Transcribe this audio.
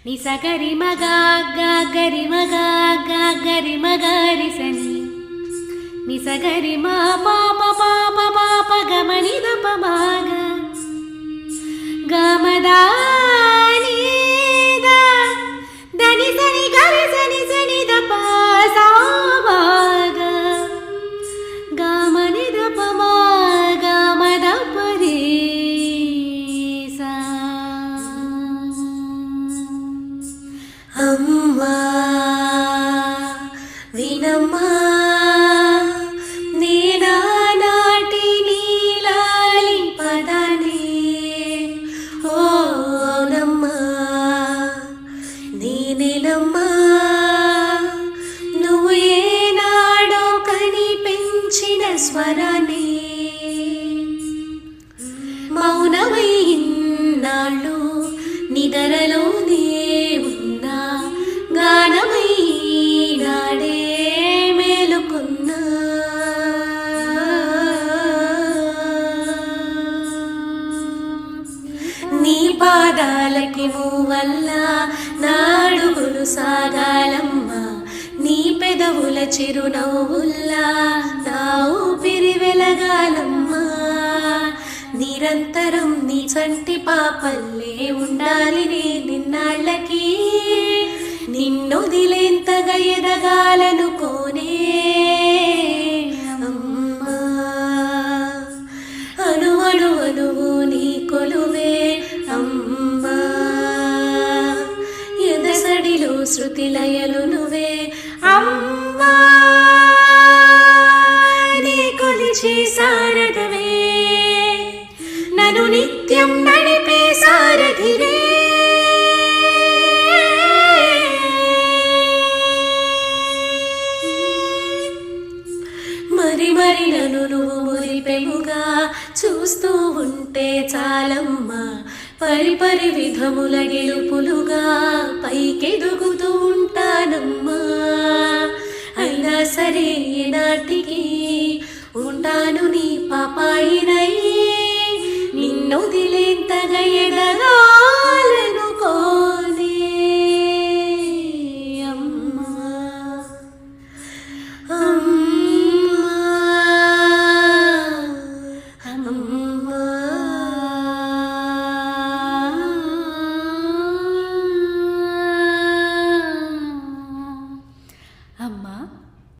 ని సగరి మగా గరి మగా గరి మగారి సని ని సగరి మా పాప పాప పాప గమని దప మాగ గమదా నీదా దని సని గరి సని సని దప సామాగ గమని దప మాగ మదప రే సా. అమ్మా వినమ్మా నేనాటి నీలాలి పదనే ఓనమ్మా నేనేనమ్మా నువ్వు ఏనాడో కని పెంచిన స్వరాన్ని మౌనమై ఇన్నాళ్ళు నిదరలోనే ఉన్నా గానమై నాడే మేలుకున్నా. నీ పాదాలకి మూవల్ల నాడుగులు సాగాలమ్మా నీ పెదవుల చిరునవ్వుల్లా నా ఊపిరి వెలగాలమ్మా. నిరంతరం నీ చంటి పాపల్లే ఉండాలి నే నిన్నాళ్ళకి నిన్నొదిలేంతగా ఎదగాలనుకోనే అమ్మా. అణువణు అణువు నీ కొలువే అమ్మా ఎదసడిలో శృతిలయలు నువ్వే అమ్మా నీ కొలిచే సారథవే నన్ను నిత్యం నడిపే సారథివే. మరి మరి నన్ను నువ్వు మురిపెముగా చూస్తూ ఉంటే చాలమ్మా పరి పరి విధముల గెలుపులుగా పైకెదుగుతూ ఉంటానమ్మా. అయినా సరే నాటికి ఉంటాను నీ పాపాయినై నిన్నొదిలేంతగా ఎదగా